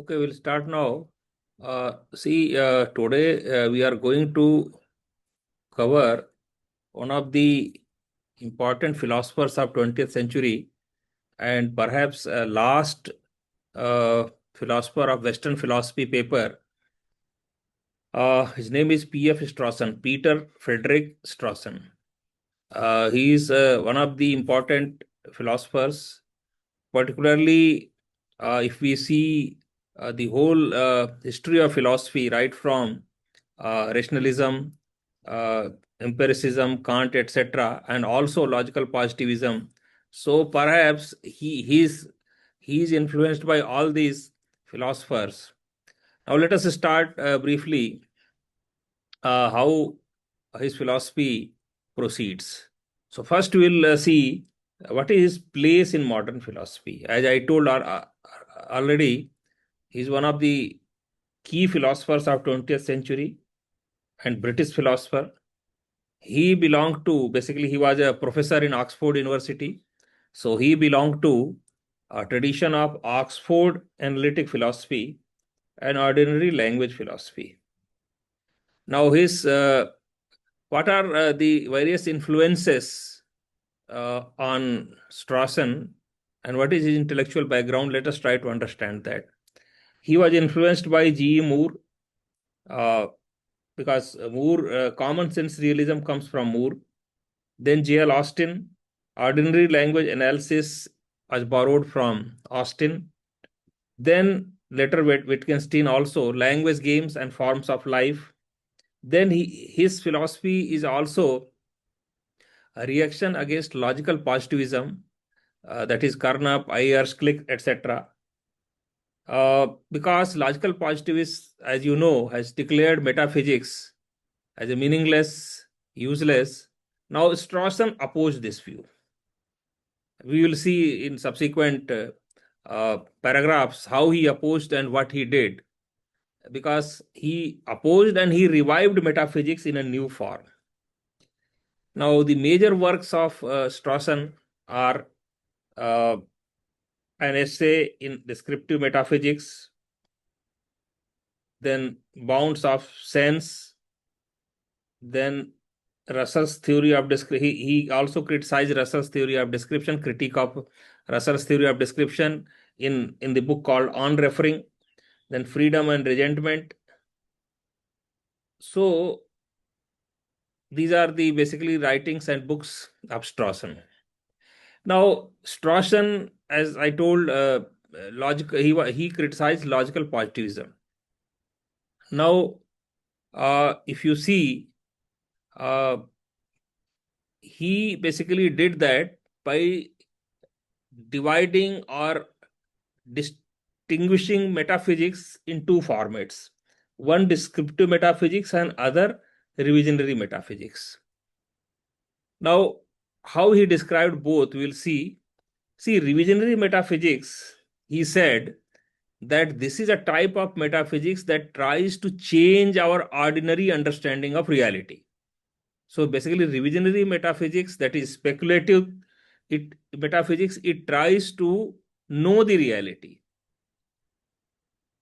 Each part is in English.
Okay, we'll start now. Today we are going to cover one of the important philosophers of 20th century and perhaps last uh, philosopher of Western philosophy paper. His name is P.F. Strawson, Peter Frederick Strawson. He is one of the important philosophers, particularly if we see the whole history of philosophy, right from rationalism, uh, empiricism, Kant, etc., and also logical positivism. So perhaps he is influenced by all these philosophers. Now let us start briefly how his philosophy proceeds. So first we'll see what is his place in modern philosophy. As I told already, he's one of the key philosophers of 20th century and British philosopher. He belonged to, basically he was a professor in Oxford University. So he belonged to a tradition of Oxford analytic philosophy and ordinary language philosophy. Now what are the various influences on Strawson and what is his intellectual background? Let us try to understand that. He was influenced by G.E. Moore uh, because Moore, common sense realism comes from Moore. Then J.L. Austin, ordinary language analysis was borrowed from Austin. Then later Wittgenstein also, language games and forms of life. Then his philosophy is also a reaction against logical positivism, that is Carnap, Ayers, Click, etc. Because logical positivists, as you know, has declared metaphysics as a meaningless, useless. Now Strawson opposed this view. We will see in subsequent paragraphs how he opposed and what he did, because he opposed and he revived metaphysics in a new form. Now, the major works of Strawson are an essay in descriptive metaphysics, then bounds of sense, then Russell's theory of description. He also criticized Russell's theory of description, critique of Russell's theory of description in the book called On Referring, then freedom and resentment. So these are the basically writings and books of Strawson. Now, Strawson, as I told, he criticized logical positivism. Now, if you see, he basically did that by dividing or distinguishing metaphysics in two formats: one descriptive metaphysics and other revisionary metaphysics. Now, how he described both, we'll see. See, revisionary metaphysics, he said that this is a type of metaphysics that tries to change our ordinary understanding of reality. So basically, revisionary metaphysics, that is speculative metaphysics, it tries to know the reality,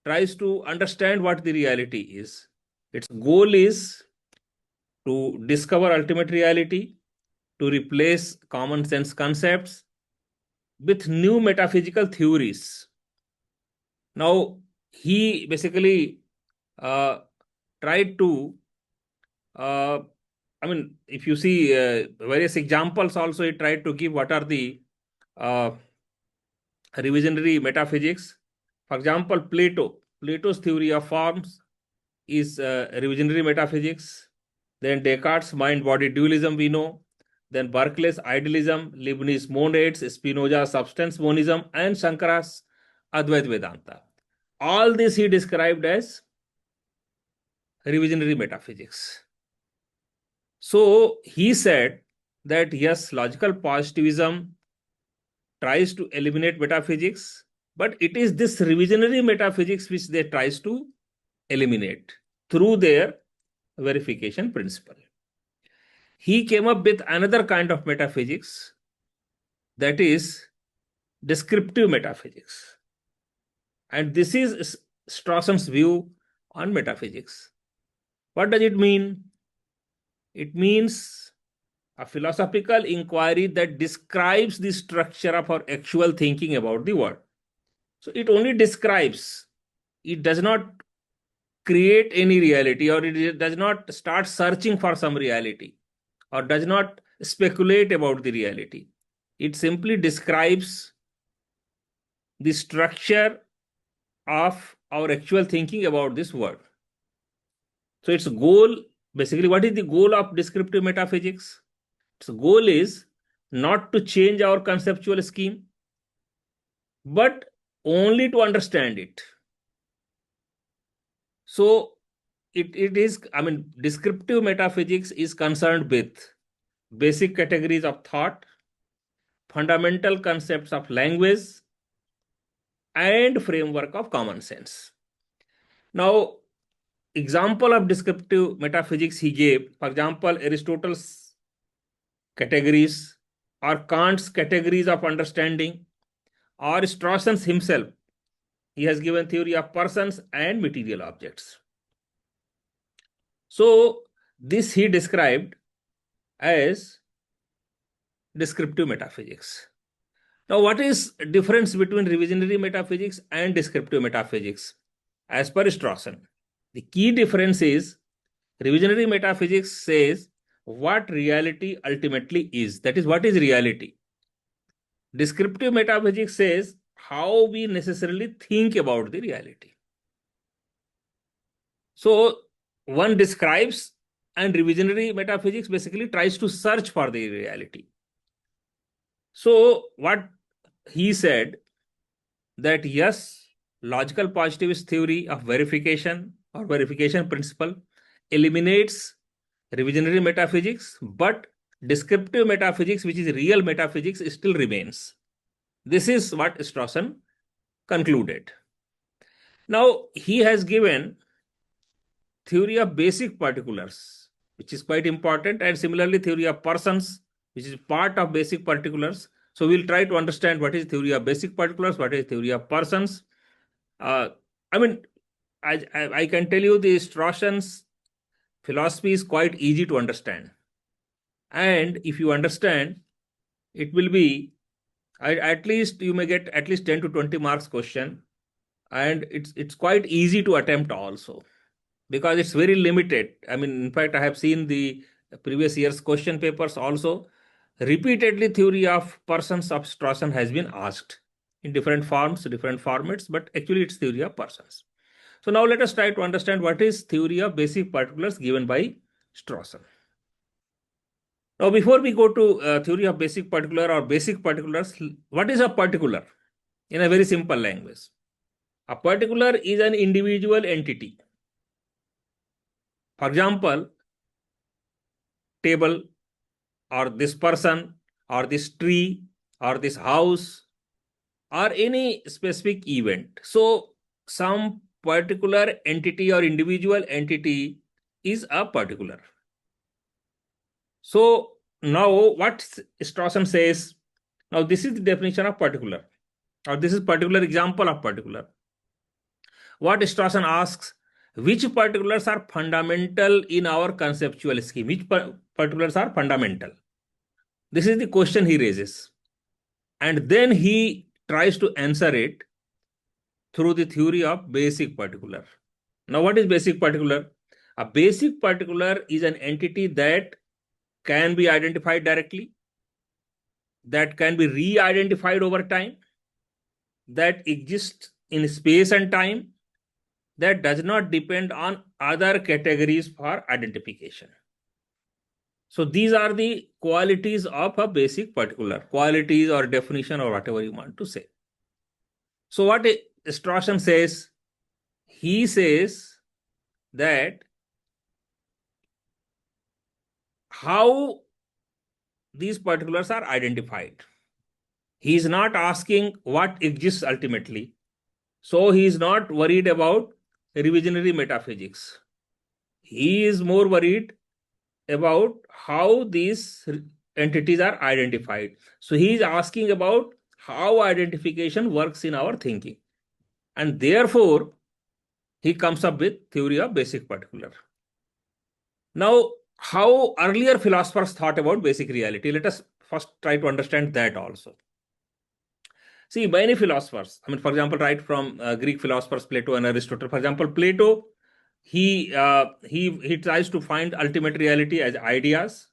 tries to understand what the reality is. Its goal is to discover ultimate reality, to replace common sense concepts with new metaphysical theories. Now, he basically tried to, if you see various examples also, he tried to give what are the revisionary metaphysics. For example, Plato's theory of forms is revisionary metaphysics. Then Descartes' mind-body dualism we know. Then Berkeley's idealism, Leibniz monads, Spinoza's substance monism, and Shankara's Advaita Vedanta. All this he described as revisionary metaphysics. So he said that yes, logical positivism tries to eliminate metaphysics, but it is this revisionary metaphysics which they tries to eliminate through their verification principle. He came up with another kind of metaphysics, that is descriptive metaphysics. And this is Strawson's view on metaphysics. What does it mean? It means a philosophical inquiry that describes the structure of our actual thinking about the world. So it only describes, it does not create any reality, or it does not start searching for some reality, or does not speculate about the reality. It simply describes the structure of our actual thinking about this world. So its goal, basically, what is the goal of descriptive metaphysics? Its goal is not to change our conceptual scheme, but only to understand it. So it is, I mean, descriptive metaphysics is concerned with basic categories of thought, fundamental concepts of language, and framework of common sense. Now, example of descriptive metaphysics he gave, for example, Aristotle's categories, or Kant's categories of understanding, or Strawson himself. He has given theory of persons and material objects. So this he described as descriptive metaphysics. Now, what is difference between revisionary metaphysics and descriptive metaphysics? As per Strawson, the key difference is revisionary metaphysics says what reality ultimately is. That is, what is reality. Descriptive metaphysics says how we necessarily think about the reality. So one describes, and revisionary metaphysics basically tries to search for the reality. So what he said, that yes, logical positivist theory of verification or verification principle eliminates revisionary metaphysics, but descriptive metaphysics, which is real metaphysics, still remains. This is what Strawson concluded. Now, he has given theory of basic particulars, which is quite important, and similarly theory of persons, which is part of basic particulars. So we'll try to understand what is theory of basic particulars, what is theory of persons. I mean, I can tell you the Strawson's philosophy is quite easy to understand. And if you understand, it will be, at least you may get at least 10 to 20 marks question. And it's quite easy to attempt also, because it's very limited. I mean, in fact, I have seen the previous year's question papers also. Repeatedly, theory of persons of Strawson has been asked in different forms, different formats, but actually it's theory of persons. So now let us try to understand what is theory of basic particulars given by Strawson. Now, before we go to theory of basic particular or basic particulars, what is a particular in a very simple language? A particular is an individual entity. For example, table, or this person, or this tree, or this house, or any specific event. So some particular entity or individual entity is a particular. So now what Strawson says, now this is the definition of particular, or this is particular example of particular. What Strawson asks, which particulars are fundamental in our conceptual scheme? Which particulars are fundamental? This is the question he raises. And then he tries to answer it through the theory of basic particular. Now, what is basic particular? A basic particular is an entity that can be identified directly, that can be re-identified over time, that exists in space and time, that does not depend on other categories for identification. So these are the qualities of a basic particular, qualities or definition or whatever you want to say. So what Strawson says, he says that how these particulars are identified. He is not asking what exists ultimately. So he is not worried about revisionary metaphysics. He is more worried about how these entities are identified. So he is asking about how identification works in our thinking. And therefore, he comes up with theory of basic particular. Now, how earlier philosophers thought about basic reality? Let us first try to understand that also. See, many philosophers, for example, right from Greek philosophers, Plato and Aristotle. For example, Plato, he tries to find ultimate reality as ideas.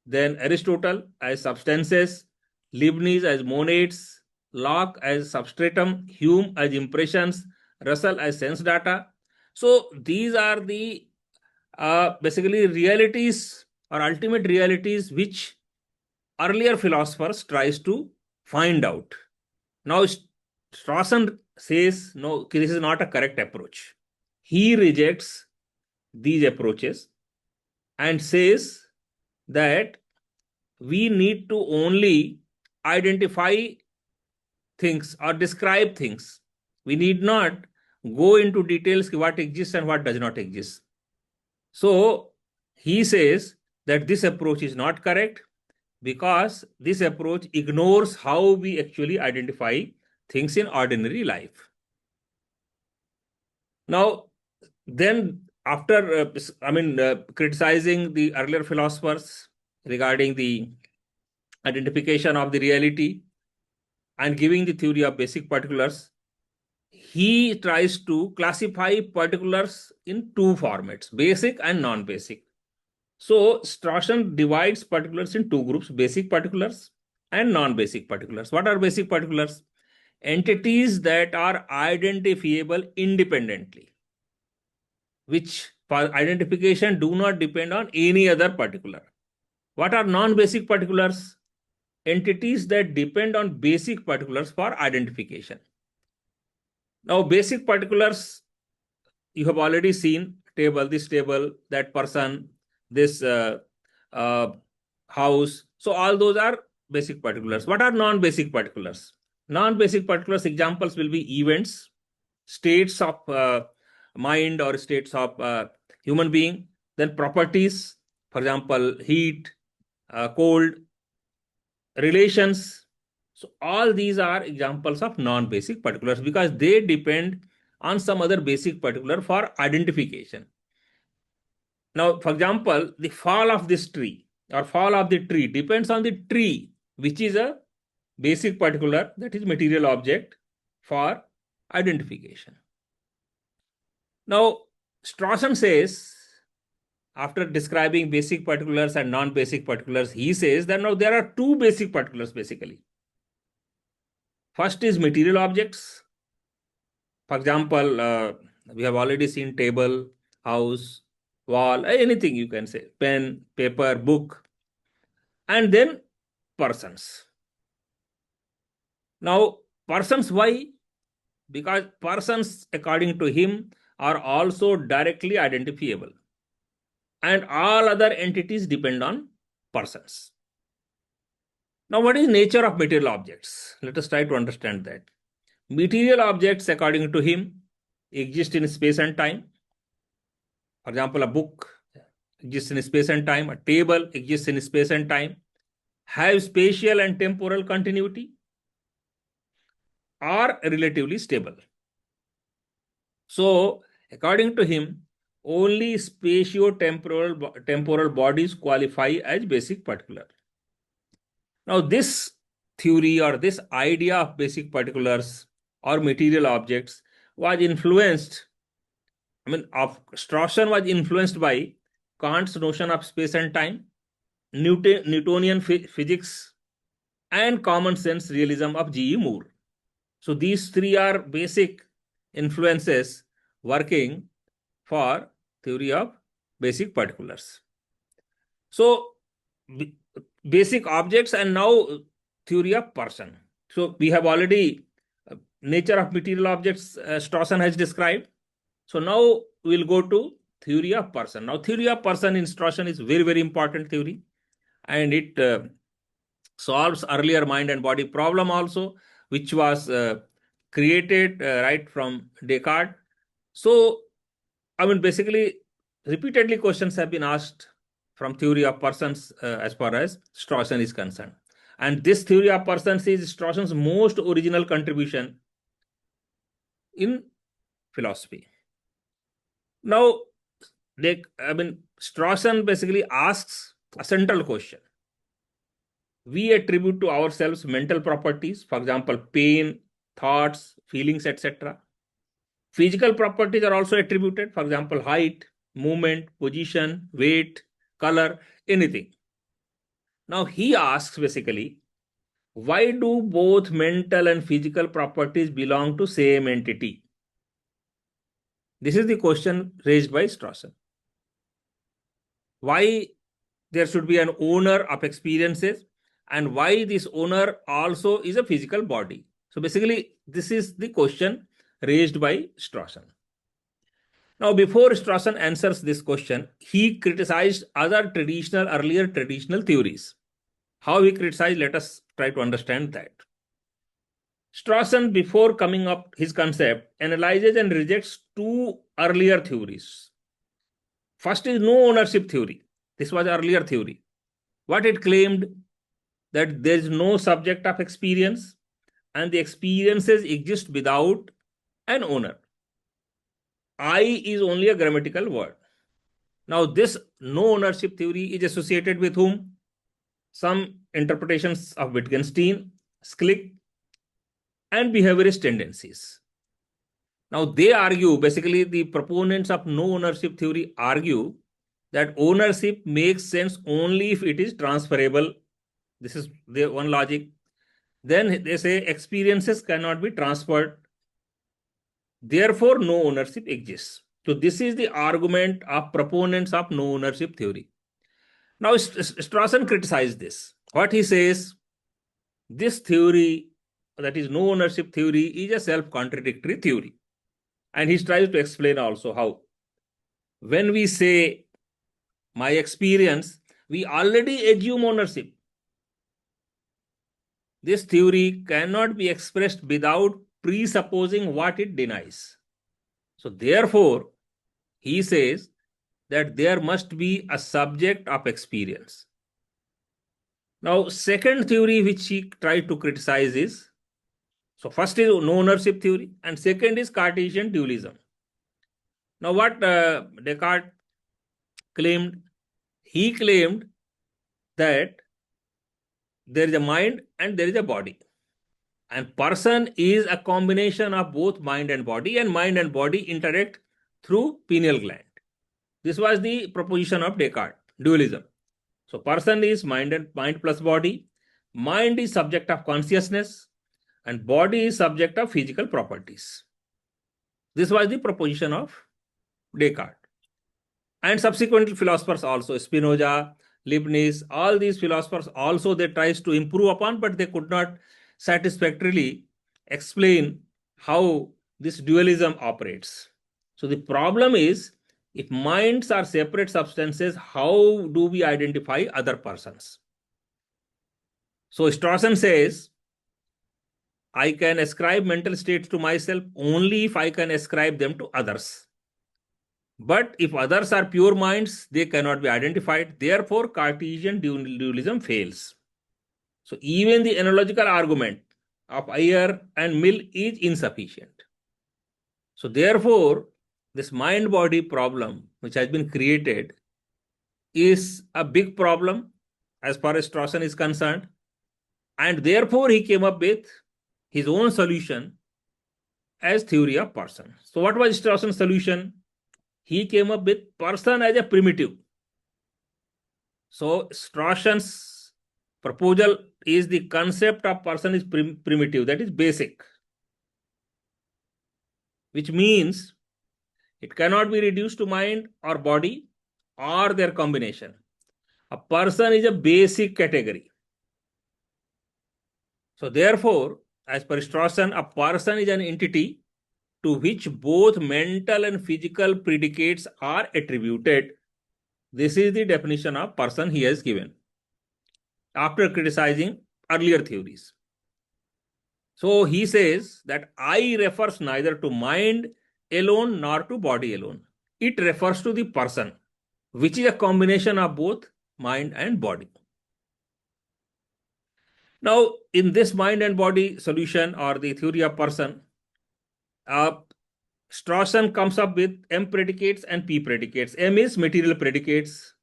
Then Aristotle as substances, Leibniz as monads, Locke as substratum, Hume as impressions, Russell as sense data. So these are the basically realities or ultimate realities which earlier philosophers tries to find out. Now Strawson says no, this is not a correct approach. He rejects these approaches and says that we need to only identify things or describe things. We need not go into details what exists and what does not exist. So he says that this approach is not correct because this approach ignores how we actually identify things in ordinary life. Now, then after criticizing the earlier philosophers regarding the identification of the reality and giving the theory of basic particulars, he tries to classify particulars in two formats, basic and non-basic. So Strawson divides particulars in two groups, basic particulars and non-basic particulars. What are basic particulars? Entities that are identifiable independently, which for identification do not depend on any other particular. What are non-basic particulars? Entities that depend on basic particulars for identification. Now, basic particulars, you have already seen this table, that person, this house. So all those are basic particulars. What are non-basic particulars? Non-basic particulars examples will be events, states of mind or states of human being, then properties, for example, heat, cold, relations. So all these are examples of non-basic particulars because they depend on some other basic particular for identification. Now, for example, the fall of this tree or fall of the tree depends on the tree, which is a basic particular, that is material object for identification. Now, Strawson says, after describing basic particulars and non-basic particulars, he says that now there are two basic particulars basically. First is material objects. For example, we have already seen table, house, wall, anything you can say, pen, paper, book, and then persons. Now, persons, why? Because persons, according to him, are also directly identifiable. And all other entities depend on persons. Now, what is nature of material objects? Let us try to understand that. Material objects, according to him, exist in space and time. For example, a book exists in space and time. A table exists in space and time. Have spatial and temporal continuity. Are relatively stable. So, according to him, only spatio-temporal bodies qualify as basic particular. Now, this theory or this idea of basic particulars or material objects was influenced, Strawson was influenced by Kant's notion of space and time, Newtonian physics, and common sense realism of G.E. Moore. So these three are basic influences working for theory of basic particulars. So basic objects and now theory of person. So we have already nature of material objects Strawson has described. So now we'll go to theory of person. Now theory of person in Strawson is very, very important theory, and it solves earlier mind and body problem also, which was created right from Descartes. So, basically, repeatedly questions have been asked from theory of persons as far as Strawson is concerned. And this theory of persons is Strawson's most original contribution in philosophy. Now, Strawson basically asks a central question. We attribute to ourselves mental properties, for example, pain, thoughts, feelings, etc. Physical properties are also attributed, for example, height, movement, position, weight, color, anything. Now, he asks basically, why do both mental and physical properties belong to same entity? This is the question raised by Strawson. Why there should be an owner of experiences, and why this owner also is a physical body? So basically, this is the question raised by Strawson. Now, before Strawson answers this question, he criticized earlier traditional theories. How he criticized, let us try to understand that. Strawson, before coming up his concept, analyzes and rejects two earlier theories. First is no ownership theory. This was earlier theory. What it claimed, that there is no subject of experience and the experiences exist without an owner. I is only a grammatical word. Now, this no ownership theory is associated with whom? Some interpretations of Wittgenstein, Schlick, and behaviorist tendencies. Now, they argue, basically, the proponents of no ownership theory argue that ownership makes sense only if it is transferable. This is their one logic. Then they say experiences cannot be transferred. Therefore, no ownership exists. So, this is the argument of proponents of no ownership theory. Now, Strawson criticized this. What he says, this theory, that is no ownership theory, is a self-contradictory theory. And he tries to explain also how. When we say my experience, we already assume ownership. This theory cannot be expressed without presupposing what it denies. So therefore, he says that there must be a subject of experience. Now, second theory which he tried to criticize is, so first is no ownership theory, and second is Cartesian dualism. Now, what Descartes claimed? He claimed that there is a mind and there is a body. And person is a combination of both mind and body interact through pineal gland. This was the proposition of Descartes, dualism. So person is mind plus body. Mind is subject of consciousness and body is subject of physical properties. This was the proposition of Descartes. And subsequent philosophers also, Spinoza, Leibniz, all these philosophers also they tries to improve upon, but they could not satisfactorily explain how this dualism operates. So the problem is, if minds are separate substances, how do we identify other persons? So Strawson says, I can ascribe mental states to myself only if I can ascribe them to others. But if others are pure minds, they cannot be identified. Therefore, Cartesian dualism fails. So even the analogical argument of Ayer and Mill is insufficient. So therefore, this mind-body problem which has been created is a big problem as far as Strawson is concerned. And therefore, he came up with his own solution as theory of person. So what was Strawson's solution? He came up with person as a primitive. So Strawson's proposal is the concept of person is primitive, that is basic, which means it cannot be reduced to mind or body or their combination. A person is a basic category. So therefore, as per Strawson, a person is an entity to which both mental and physical predicates are attributed. This is the definition of person he has given after criticizing earlier theories. So he says that I refers neither to mind alone nor to body alone. It refers to the person, which is a combination of both mind and body. Now, in this mind and body solution or the theory of person, Strawson comes up with M predicates and P predicates. M is material predicates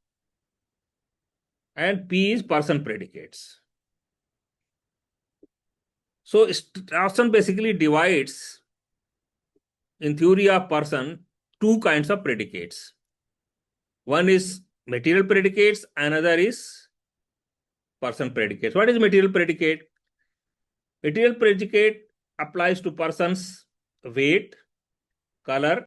and P is person predicates. So Strawson basically divides, in theory of person, two kinds of predicates. One is material predicates, another is person predicates. What is material predicate? Material predicate applies to person's weight, color,